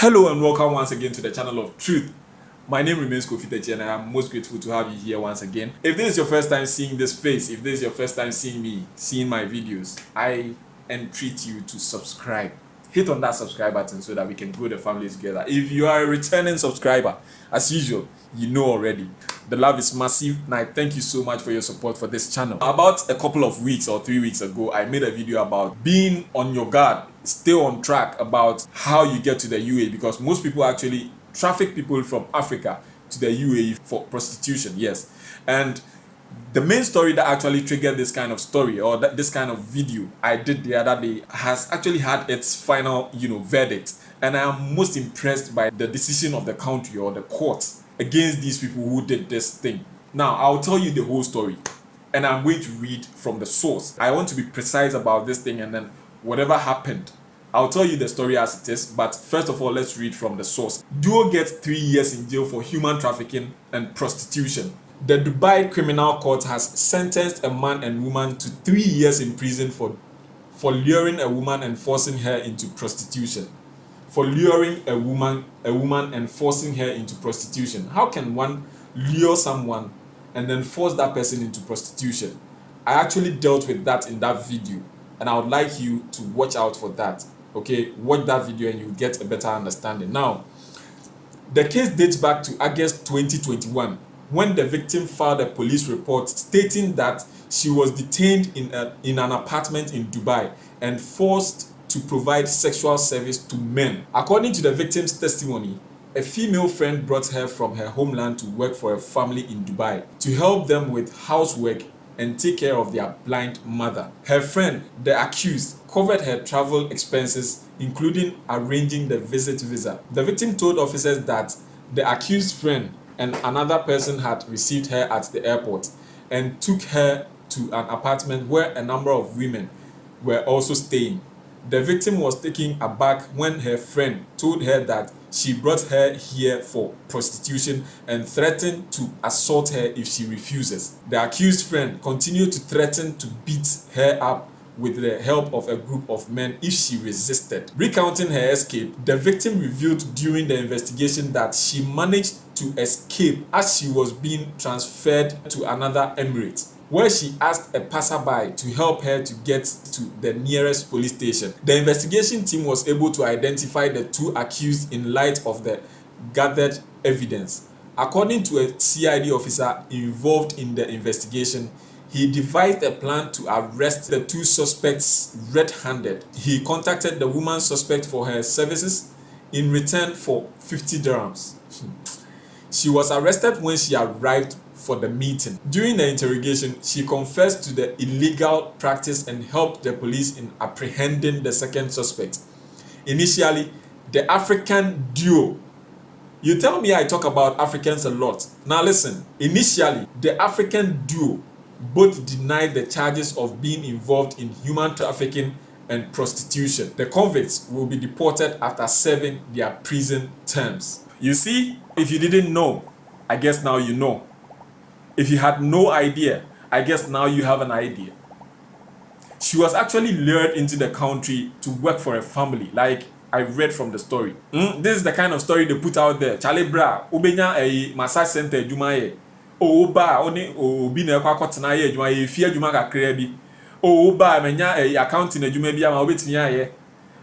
Hello and welcome once again to the channel of truth. My name remains Kofi and I am most grateful to have you here once again. If this is your first time seeing this face, if this is your first time seeing me, seeing my videos, I entreat you to subscribe. Hit on that subscribe button so that we can grow the family together. If you are a returning subscriber, as usual, you know already. The love is massive and I thank you so much for your support for this channel. About a couple of weeks or 3 weeks ago, I made a video about being on your guard, stay on track about how you get to the UAE, because most people actually traffic people from Africa to the UAE for prostitution, yes. And the main story that actually triggered this kind of story or this kind of video I did the other day has actually had its final, verdict. And I am most impressed by the decision of the country or the court against these people who did this thing. Now, I'll tell you the whole story and I'm going to read from the source. I want to be precise about this thing and then whatever happened, I'll tell you the story as it is, but first of all, let's read from the source. Duo gets 3 years in jail for human trafficking and prostitution. The Dubai Criminal Court has sentenced a man and woman to 3 years in prison for luring a woman and forcing her into prostitution. For luring a woman and forcing her into prostitution. How can one lure someone and then force that person into prostitution? I actually dealt with that in that video and I would like you to watch out for that. Okay, watch that video and you'll get a better understanding. Now, the case dates back to August 2021 when the victim filed a police report stating that she was detained in an apartment in Dubai and forced to provide sexual service to men. According to the victim's testimony, a female friend brought her from her homeland to work for a family in Dubai to help them with housework and take care of their blind mother. Her friend, the accused, covered her travel expenses, including arranging the visit visa. The victim told officers that the accused friend and another person had received her at the airport and took her to an apartment where a number of women were also staying. The victim was taken aback when her friend told her that she brought her here for prostitution and threatened to assault her if she refuses. The accused friend continued to threaten to beat her up with the help of a group of men if she resisted. Recounting her escape, the victim revealed during the investigation that she managed to escape as she was being transferred to another emirate, where she asked a passerby to help her to get to the nearest police station. The investigation team was able to identify the two accused in light of the gathered evidence. According to a CID officer involved in the investigation, he devised a plan to arrest the two suspects red-handed. He contacted the woman suspect for her services in return for 50 dirhams. She was arrested when she arrived for the meeting. During the interrogation, she confessed to the illegal practice and helped the police in apprehending the second suspect. Initially, the African duo. You tell me I talk about Africans a lot. Now listen, initially, the African duo both denied the charges of being involved in human trafficking and prostitution. The convicts will be deported after serving their prison terms. You see, if you didn't know, I guess now you know. If you had no idea, I guess now you have an idea. She was actually lured into the country to work for a family, like I read from the story. This is the kind of story they put out there. Charlie Bra, ubenya a massage center jumaye. O ba oni obi na kwa kwatena ye adwuma ye fie adwuma kakra bi. O ba menya accounting adwuma bi ama obetimi aye.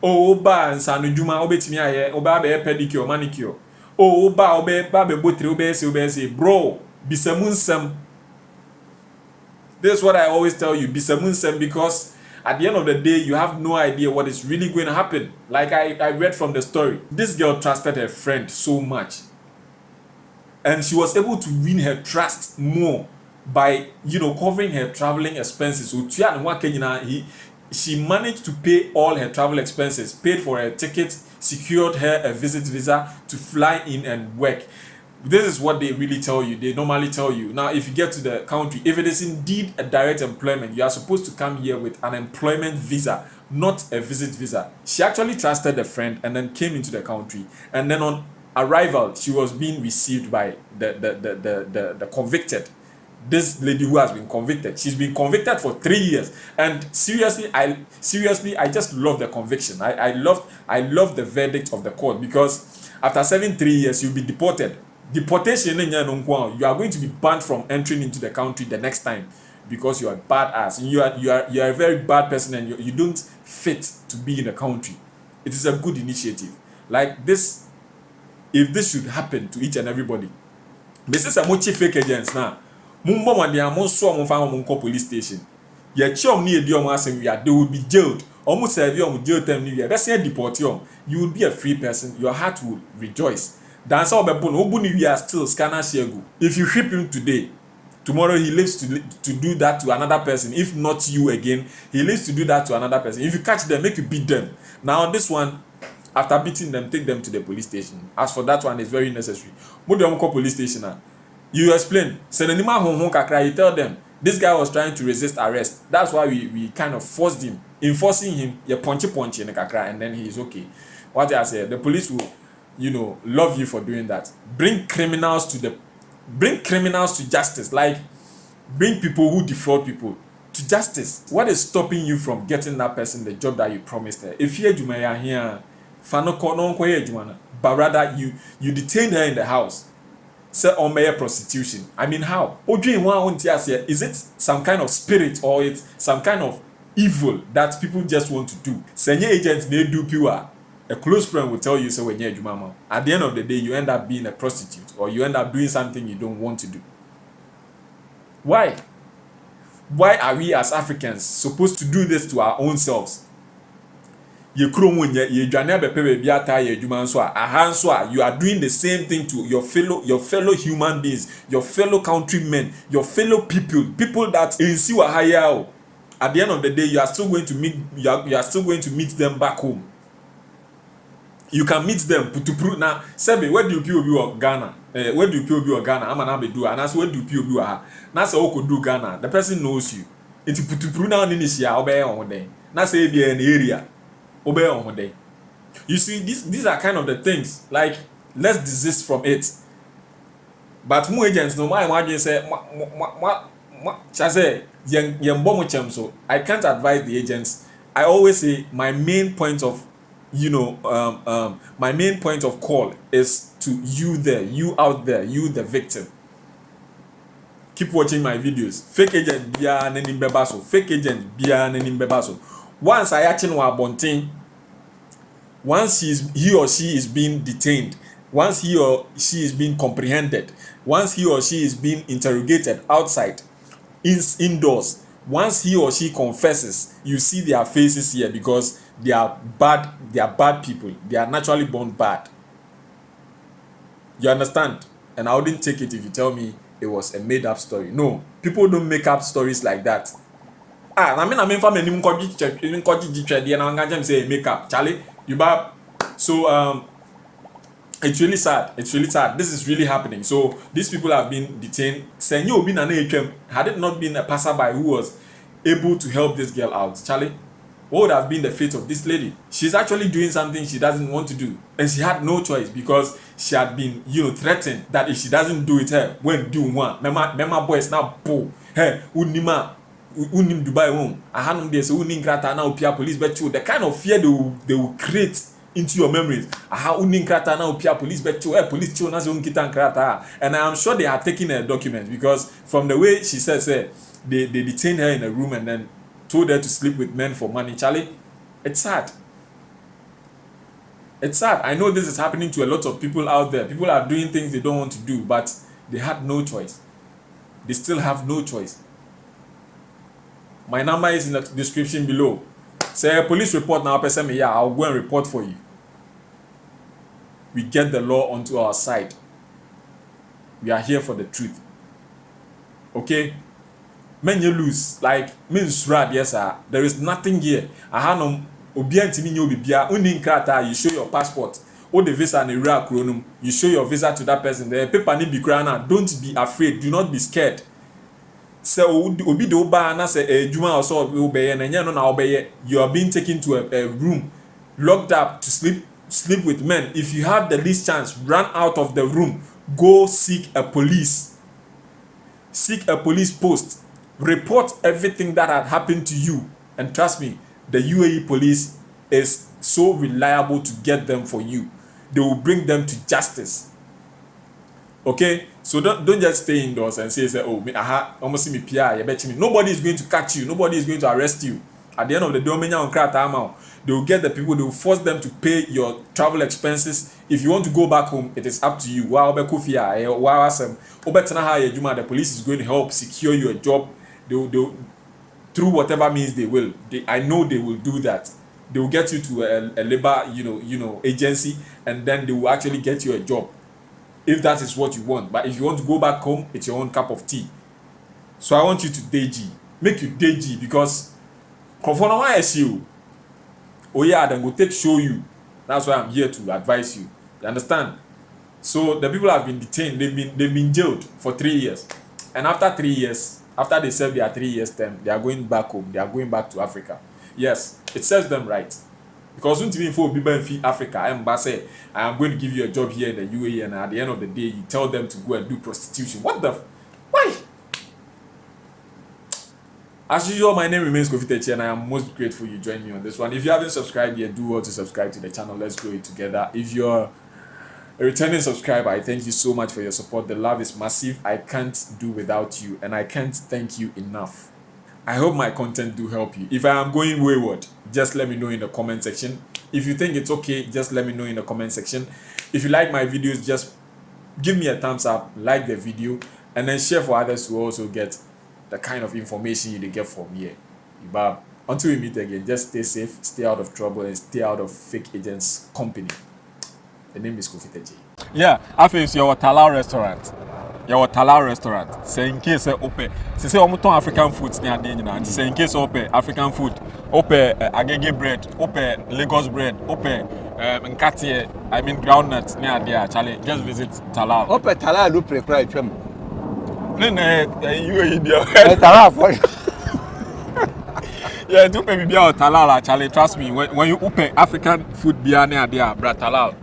O ba nsano adwuma obetimi aye. O ba be pedicure manicure. O ba obe ba be botre obe se bro bisamu nsam. This is what I always tell you, bisamu nsam, because at the end of the day you have no idea what is really going to happen. Like I read from the story, this girl trusted her friend so much. And she was able to win her trust more by, covering her traveling expenses. So she managed to pay all her travel expenses, paid for her ticket, secured her a visit visa to fly in and work. This is what they really tell you. They normally tell you. Now, if you get to the country, if it is indeed a direct employment, you are supposed to come here with an employment visa, not a visit visa. She actually trusted a friend and then came into the country. And then on arrival, she was being received by the convicted. this lady who has been convicted. She's been convicted for 3 years, and seriously, I just love the conviction. I love the verdict of the court, because after serving 3 years, you'll be deported. Deportation, you are going to be banned from entering into the country the next time, because you are bad ass. You are a very bad person, and you don't fit to be in the country. It is a good initiative. Like this, if this should happen to each and everybody, this is a mochi fake agents now. Mumbo wandia mo so mo fa mo police station. Ye chom ni edi omo asem wi they will be jailed. Almost serve you jail term ni wi. Be say deport you. You will be a free person. Your heart will rejoice. Dancer obebo no obu ni wi are still scanner shegu. If you ship him today, tomorrow he lives to do that to another person. If not you again, he lives to do that to another person. If you catch them, make you beat them. Now this one, after beating them, take them to the police station. As for that one, it's very necessary. Mo dem call police station now. You explain. You tell them this guy was trying to resist arrest. That's why we kind of forced him. Enforcing him, you punchy in the kakra, and then he is okay. What I said, the police will, love you for doing that. Bring criminals to justice. Like, bring people who defraud people to justice. What is stopping you from getting that person the job that you promised her? If you are here, but rather you detained her in the house. Say on prostitution. I mean, how? Is it some kind of spirit, or it's some kind of evil that people just want to do? Senior agents they do pure. A close friend will tell you so when you're mama. At the end of the day, you end up being a prostitute, or you end up doing something you don't want to do. Why? Why are we as Africans supposed to do this to our own selves? You are doing the same thing to your fellow human beings, your fellow countrymen, your fellow people that in Siwa higher. At the end of the day, you are still going to meet them back home. You can meet them to prove now. Sebi, where do you people be Ghana? Where do you people be Ghana? I'm an do, and that's where do you people be. That's how could do Ghana. The person knows you. It's to prove now in this year. Obey on day. That's a be an area. Obey on day. You see, these are kind of the things. Like, let's desist from it. But more agents, no matter what you say, so I can't advise the agents. I always say my main point of my main point of call is to you out there, you the victim. Keep watching my videos. Fake agent biya nenim bebaso. Fake agent biya nenim bebaso. Once I actually wa bonting, once he or she is being detained, once he or she is being comprehended, once he or she is being interrogated outside, indoors, once he or she confesses, you see their faces here, because they are bad people. They are naturally born bad. You understand? And I wouldn't take it if you tell me it was a made up story. No, people don't make up stories like that. I mean family say make up. Charlie, you bad. So it's really sad. It's really sad. This is really happening. So these people have been detained. Had it not been a passerby who was able to help this girl out, Charlie, what would have been the fate of this lady? She's actually doing something she doesn't want to do, and she had no choice, because she had been, threatened that if she doesn't do it, her when do one. Mema boys now po. Hey, unima unim Dubai home. Ahanum de so unin krata na opia police betu. The kind of fear they will create into your memories. Aha unin krata na opia police betu. Police cho na so unkitan krata. And I am sure they are taking her documents, because from the way she says, they detained her in a room and then told her to sleep with men for money. Charlie, it's sad. It's sad. I know this is happening to a lot of people out there. People are doing things they don't want to do, but they had no choice. They still have no choice. My number is in the description below. Say a police report now, person, yeah, I'll go and report for you. We get the law onto our side. We are here for the truth. Okay? Men you lose, like means rad, yes sir. There is nothing here. Ahanum obiantimi nyo bibia unin krata, you show your passport. O the visa and Iraq kronum, you show your visa to that person. The paper ni be grana. Don't be afraid. Do not be scared. Say obi do ba na say juma or so obeye na nya no na obeye. You are being taken to a room, locked up to sleep with men. If you have the least chance, run out of the room. Go seek a police. seek a police post, report everything that had happened to you, and trust me, the UAE police is so reliable to get them for you. They will bring them to justice. Okay, so don't just stay indoors and say oh me almost see me PR, you bet me. Nobody is going to catch you, nobody is going to arrest you. At the end of the day, they will get the people, they will force them to pay your travel expenses. If you want to go back home, it is up to you. Kofi, the police is going to help secure you a job. They'll through whatever means they will. I know they will do that. They will get you to a labor agency, and then they will actually get you a job if that is what you want. But if you want to go back home, it's your own cup of tea. So I want you to DG. Make you DG, because conform you. Oh yeah, then go show you. That's why I'm here to advise you. You understand? So the people have been detained, they've been jailed for 3 years. And after 3 years, after they serve their 3 years term, they are going back home. They are going back to Africa. Yes, it serves them right. Because when people in Africa, I am going to give you a job here in the UAE, and at the end of the day, you tell them to go and do prostitution. What the? Why? As usual, my name remains Kofi, and I am most grateful you joined me on this one. If you haven't subscribed yet, do well to subscribe to the channel. Let's grow it together. If you're a returning subscriber, I thank you so much for your support. The love is massive. I can't do without you, and I can't thank you enough. I hope my content do help you. If I am going wayward, just let me know in the comment section. If you think it's okay, just let me know in the comment section. If you like my videos, just give me a thumbs up, like the video, and then share for others who also get the kind of information you get from here. But until we meet again, just stay safe, stay out of trouble, and stay out of fake agents' company. The name is Kofi. Yeah, I feel your Talal restaurant. Your Talal restaurant. Say in case open. Say omuton African food near the say in case open African food, open agege bread, open Lagos bread, open nkati, I mean groundnuts near there. Charlie, just visit Talal. Open Talal look pre-cry chum. No, you India. Talal for yeah, do maybe be Talal, Charlie. Trust me. When you open African food, be near there, Talal.